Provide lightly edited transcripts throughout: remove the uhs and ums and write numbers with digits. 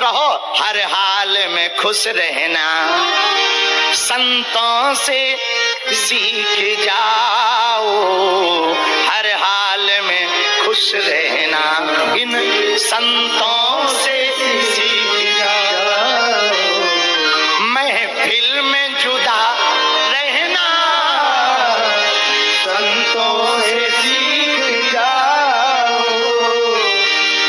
रहो, हर हाल में खुश रहना, संतों से सीख जाओ, हर हाल में खुश रहना, इन संतों से सीख जाओ, महफिल में जुदा रहना, संतों से सीख जाओ,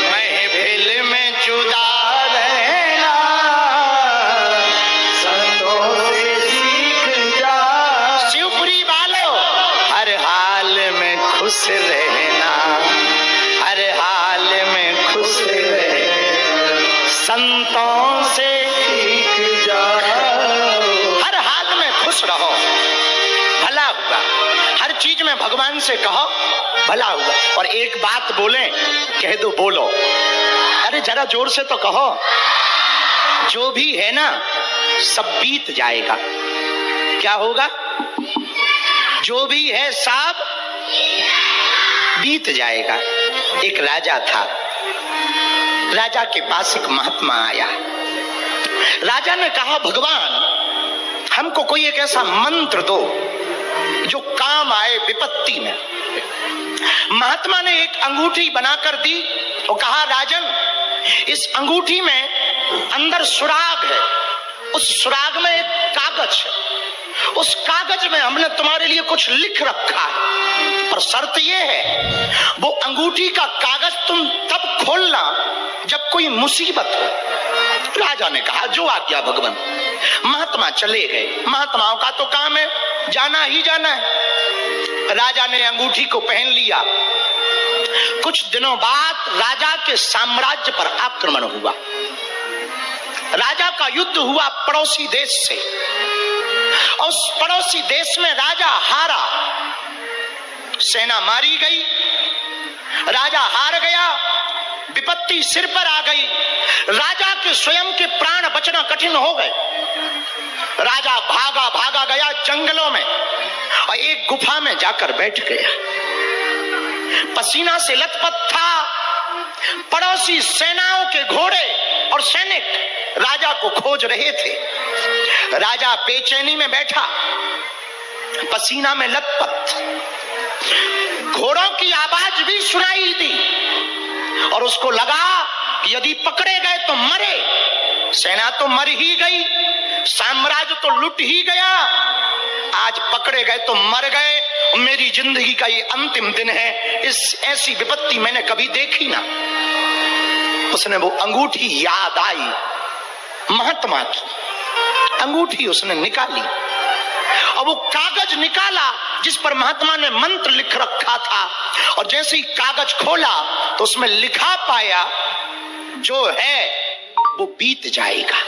महफिल में जुदा रहना, संतों से सीख जाओ, शिवपुरी वालों हर हाल में खुश रहना, हर हाल में खुश रहना, संतों से सीख जाओ, हर हाल में खुश रहो, भला होगा, हर चीज में भगवान से कहो भला होगा। और एक बात बोले, कह दो बोलो, अरे जरा जोर से तो कहो, जो भी है ना सब बीत जाएगा। क्या होगा? जो भी है सब बीत जाएगा। एक राजा था, राजा के पास एक महात्मा आया। राजा ने कहा, भगवान हमको कोई एक ऐसा मंत्र दो जो काम आए विपत्ति में। महात्मा ने एक अंगूठी बनाकर दी और कहा, राजन इस अंगूठी में अंदर सुराग है, उस सुराग में एक कागज है, उस कागज में हमने तुम्हारे लिए कुछ लिख रखा है, पर शर्त यह है वो अंगूठी का कागज तुम तब खोलना जब कोई मुसीबत हो। राजा ने कहा, जो आज्ञा भगवान। महात्मा चले गए। महात्माओं का तो काम है जाना ही जाना है। राजा ने अंगूठी को पहन लिया। कुछ दिनों बाद राजा के साम्राज्य पर आक्रमण हुआ। राजा का युद्ध हुआ पड़ोसी देश से, और उस पड़ोसी देश में राजा हारा, सेना मारी गई, राजा हार गया, विपत्ति सिर पर आ गई। राजा के स्वयं के प्राण बचना कठिन हो गए। राजा भागा भागा गया जंगलों में और एक गुफा में जाकर बैठ गया। पसीना से लथपथ था। पड़ोसी सेनाओं के घोड़े और सैनिक राजा को खोज रहे थे। राजा बेचैनी में बैठा, पसीना में लथपथ। घोड़ों की आवाज भी सुनाई दी और उसको लगा कि यदि पकड़े गए तो मरे। सेना तो मर ही गई, साम्राज्य तो लुट ही गया, आज पकड़े गए तो मर गए। मेरी जिंदगी का ये अंतिम दिन है। इस ऐसी विपत्ति मैंने कभी देखी ना। उसने वो अंगूठी याद आई, महात्मा की अंगूठी उसने निकाली और वो कागज निकाला जिस पर महात्मा ने मंत्र लिख रखा था। और जैसे ही कागज खोला तो उसमें लिखा पाया, जो है वो बीत जाएगा।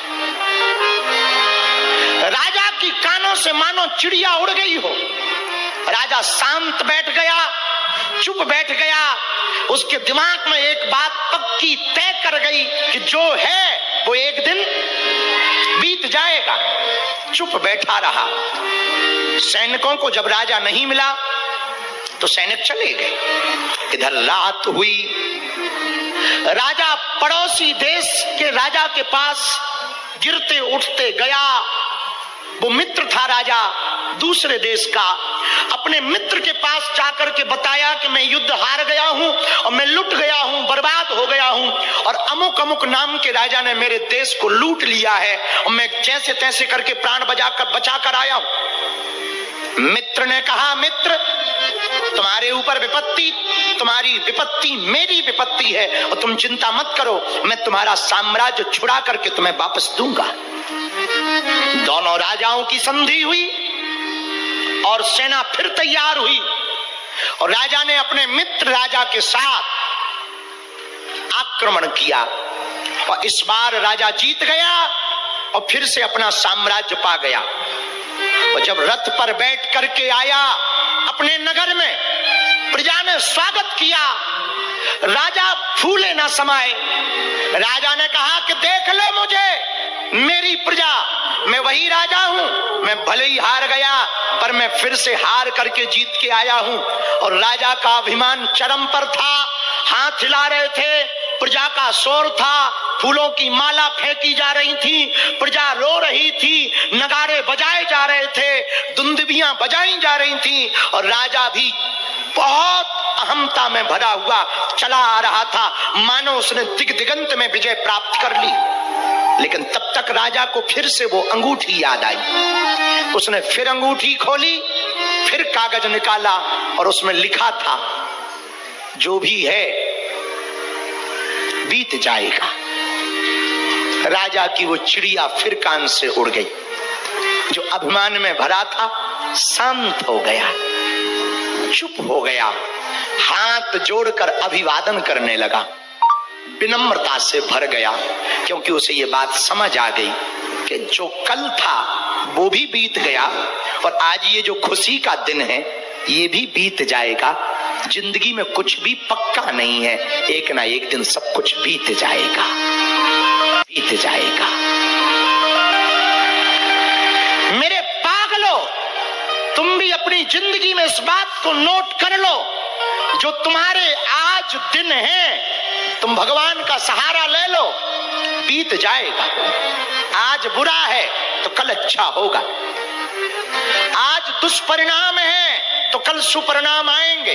राजा की कानों से मानो चिड़िया उड़ गई हो। राजा शांत बैठ गया, चुप बैठ गया। उसके दिमाग में एक बात पक्की तय कर गई कि जो है वो एक दिन बीत जाएगा। चुप बैठा रहा। सैनिकों को जब राजा नहीं मिला तो सैनिक चले गए। इधर रात हुई। राजा पड़ोसी देश के राजा के पास गिरते उठते गया। वो मित्र था राजा दूसरे देश का। अपने मित्र के पास जाकर के बताया कि मैं युद्ध हार गया हूं और मैं लुट गया हूं, बर्बाद हो गया हूं, और अमुक अमुक नाम के राजा ने मेरे देश को लूट लिया है और मैं जैसे तैसे करके प्राण बचा कर आया हूं। मित्र ने कहा, मित्र तुम्हारे ऊपर विपत्ति, तुम्हारी विपत्ति मेरी विपत्ति है और तुम चिंता मत करो, मैं तुम्हारा साम्राज्य छुड़ा करके तुम्हें वापस दूंगा। दोनों राजाओं की संधि हुई और सेना फिर तैयार हुई और राजा ने अपने मित्र राजा के साथ आक्रमण किया और इस बार राजा जीत गया और फिर से अपना साम्राज्य पा गया। और जब रथ पर बैठ करके आया अपने नगर में, प्रजा ने स्वागत किया। राजा फूले ना समाये। राजा ने कहा कि देख लो मुझे, मेरी प्रजा, मैं वही राजा हूं। मैं भले ही हार गया पर मैं फिर से हार करके जीत के आया हूं। और राजा का अभिमान चरम पर था। हाथ हिला रहे थे, प्रजा का शोर था, फूलों की माला फेंकी जा रही थी, प्रजा रो रही थी, नगारे बजाए जा रहे थे, दुंदुभियां बजाई जा रही थी, और राजा भी बहुत अहमता में भरा हुआ चला आ रहा था, मानो उसने दिगंत में विजय प्राप्त कर ली। लेकिन तब तक राजा को फिर से वो अंगूठी याद आई। उसने फिर अंगूठी खोली, फिर कागज निकाला और उसमें लिखा था, जो भी है बीत जाएगा। राजा की वो चिड़िया फिर कान से उड़ गई। जो अभिमान में भरा था शांत हो गया, चुप हो गया, हाथ जोड़कर अभिवादन करने लगा, विनम्रता से भर गया, क्योंकि उसे ये बात समझ आ गई कि जो कल था वो भी बीत गया और आज ये जो खुशी का दिन है ये भी बीत जाएगा। जिंदगी में कुछ भी पक्का नहीं है, एक ना एक दिन सब कुछ बीत जाएगा, बीत जाएगा। मेरे पागलों, तुम भी अपनी जिंदगी में इस बात को नोट कर लो, जो तुम्हारे आज दिन है तुम भगवान का सहारा ले लो, बीत जाएगा। आज बुरा है तो कल अच्छा होगा, आज दुष्परिणाम है तो कल सुपरिणाम आएंगे,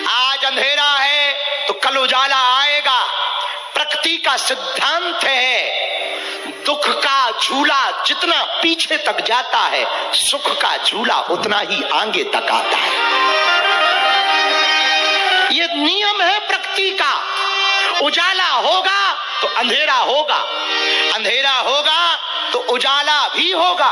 आज अंधेरा है तो कल उजाला आएगा। प्रकृति का सिद्धांत है, दुख का झूला जितना पीछे तक जाता है, सुख का झूला उतना ही आगे तक आता है। ये नियम है प्रकृति का। उजाला होगा तो अंधेरा होगा, अंधेरा होगा तो उजाला भी होगा,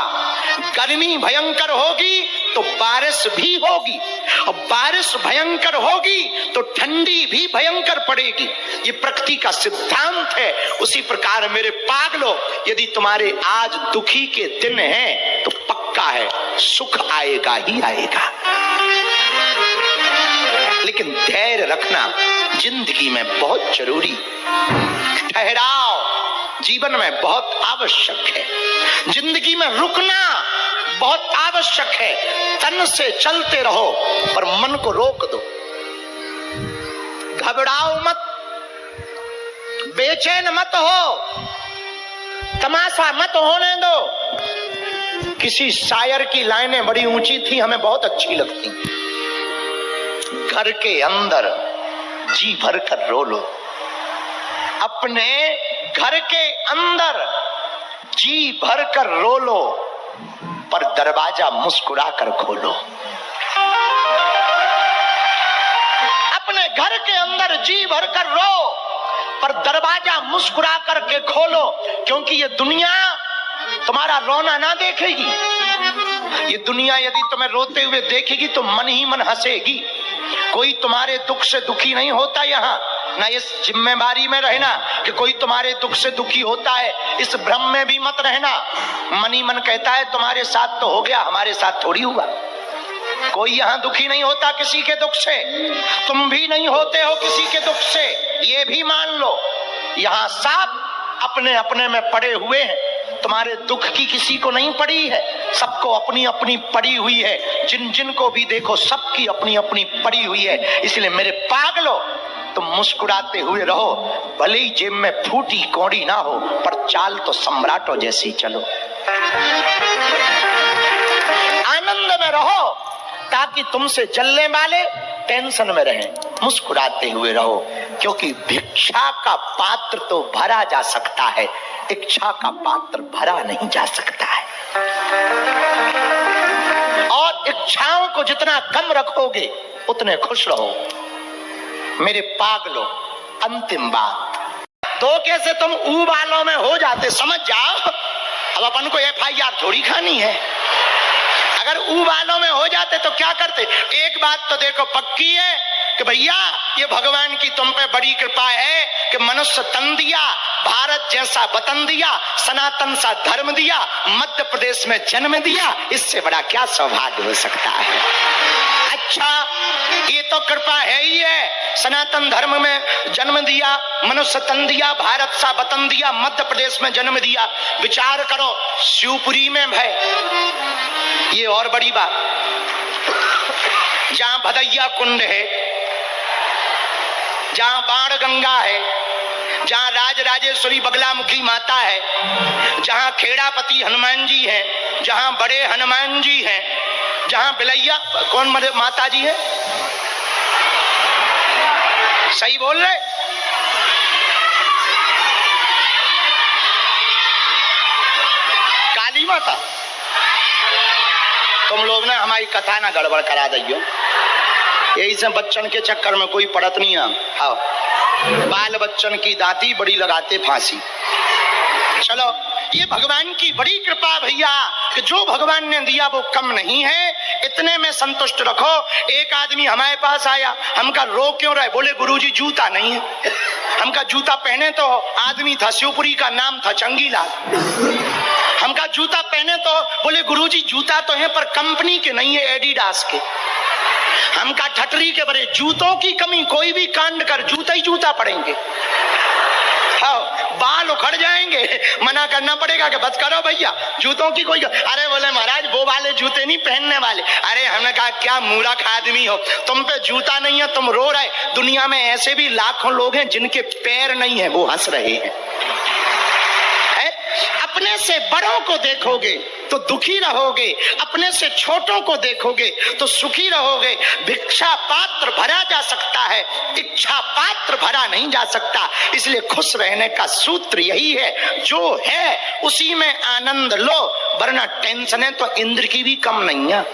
गर्मी भयंकर होगी तो बारिश भी होगी, और बारिश भयंकर होगी तो ठंडी भी भयंकर पड़ेगी। ये प्रकृति का सिद्धांत है। उसी प्रकार मेरे पागलों, यदि तुम्हारे आज दुखी के दिन हैं तो पक्का है सुख आएगा ही आएगा। लेकिन धैर्य रखना जिंदगी में बहुत जरूरी, ठहराव जीवन में बहुत आवश्यक है, जिंदगी में रुकना बहुत आवश्यक है। तन से चलते रहो पर मन को रोक दो, घबराओ मत, बेचैन मत हो, तमाशा मत होने दो। किसी शायर की लाइनें बड़ी ऊंची थी, हमें बहुत अच्छी लगती। घर के अंदर जी भर कर रो लो, अपने घर के अंदर जी भर कर रो लो, पर दरवाजा मुस्कुरा कर खोलो। अपने घर के अंदर जी भर कर रो, पर दरवाजा मुस्कुरा करके खोलो, क्योंकि ये दुनिया तुम्हारा रोना ना देखेगी। ये दुनिया यदि तुम्हें रोते हुए देखेगी तो मन ही मन हंसेगी। कोई तुम्हारे दुख से दुखी नहीं होता यहाँ, ना इस जिम्मेदारी में रहना कि कोई तुम्हारे दुख से दुखी होता है, इस भ्रम में भी मत रहना। मन ही मन कहता है तुम्हारे साथ तो हो गया, हमारे साथ थोड़ी हुआ। कोई यहाँ दुखी नहीं होता किसी के दुख से, तुम भी नहीं होते हो किसी के दुख से, ये भी मान लो। यहाँ सब अपने अपने में पड़े हुए हैं, तुम्हारे दुख की किसी को नहीं पड़ी है, सबको अपनी अपनी पड़ी हुई है। जिन जिन को भी देखो सबकी अपनी अपनी पड़ी हुई है। इसलिए मेरे पागलों, तुम मुस्कुराते हुए रहो, भले ही जेब में फूटी कौड़ी ना हो, पर चाल तो सम्राटों जैसी चलो। आनंद में रहो ताकि तुमसे जलने वाले टेंशन में रहें। मुस्कुराते हुए रहो, क्योंकि भिक्षा का पात्र तो भरा जा सकता है, इच्छा का पात्र भरा नहीं जा सकता है। और इच्छाओं को जितना कम रखोगे उतने खुश रहो। मेरे पागलों, अंतिम बात, धोखे से तुम उबालों में हो जाते, समझ जाओ। अब अपन को FIR थोड़ी खानी है। अगर उबालों में हो जाते तो क्या करते? एक बात तो देखो पक्की है कि भैया ये भगवान की तुम पे बड़ी कृपा है कि मनुष्य तन दिया, भारत जैसा वतन दिया, सनातन सा धर्म दिया, मध्य प्रदेश में जन्म दिया, इससे बड़ा क्या सौभाग्य हो सकता है। अच्छा, ये तो कृपा है ही है, सनातन धर्म में जन्म दिया, मनुष्य तन दिया, भारत सा वतन दिया, मध्य प्रदेश में जन्म दिया। विचार करो, शिवपुरी में भय, ये और बड़ी बात, जहां भदैया कुंड है, जहां बाण गंगा है, जहां राजराजेश्वरी बगलामुखी माता है, जहां खेड़ापति हनुमान जी हैं, जहां बड़े हनुमान जी हैं, जहां बिलैया कौन माता जी है, सही बोल रहे, काली माता। तुम लोग ना हमारी कथा ना गड़बड़ करा दियो, यही से बच्चन के चक्कर में कोई पड़त नहीं है। हाँ, बाल बच्चन की दाती बड़ी लगाते फांसी। चलो, ये भगवान की बड़ी कृपा भैया कि जो भगवान ने दिया वो कम नहीं है, इतने में संतुष्ट रखो। एक आदमी हमारे पास आया, हमका रो क्यों रहे, बोले गुरुजी जूता नहीं है। हमका जूता पहने तो आदमी था, शिवपुरी का नाम था चंगीलाल। हमका जूता पहने तो बोले गुरुजी जूता तो है पर कंपनी के नहीं है, एडिडास के। हमका ठटरी के बड़े जूतों की कमी, कोई भी कांड कर जूता ही जूता पड़ेंगे। हाँ, बाल उखड़ जाएंगे, मना करना पड़ेगा कि बस करो भैया जूतों की कोई। अरे बोले महाराज वो वाले जूते नहीं पहनने वाले। अरे हमने कहा क्या मूर्ख आदमी हो, तुम पे जूता नहीं है तुम रो रहे। दुनिया में ऐसे भी लाखों लोग हैं जिनके पैर नहीं है, वो हंस रहे हैं। अपने से बड़ों को देखोगे तो दुखी रहोगे, अपने से छोटों को देखोगे तो सुखी रहोगे। भिक्षा पात्र भरा जा सकता है, इच्छा पात्र भरा नहीं जा सकता। इसलिए खुश रहने का सूत्र यही है, जो है उसी में आनंद लो, वरना टेंशन है तो इंद्र की भी कम नहीं है।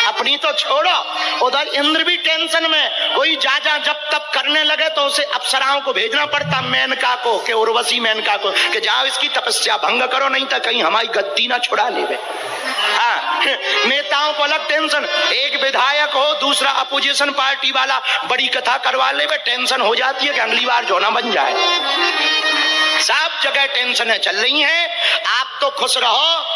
अपनी तो छोड़ो, उधर इंद्र भी टेंशन में, कोई जा जब तब करने लगे तो उसे अप्सराओं को भेजना पड़ता, मेनका को के उर्वशी मेनका को कि जाओ इसकी तपस्या भंग करो, नहीं तो कहीं हमारी गद्दी ना छुड़ा ले। हाँ, नेताओं को अलग टेंशन, एक विधायक हो दूसरा अपोजिशन पार्टी वाला बड़ी कथा करवा ले, टेंशन हो जाती है कि अगली बार जो ना बन जाए। सब जगह टेंशनें चल रही हैं। आप तो खुश रहो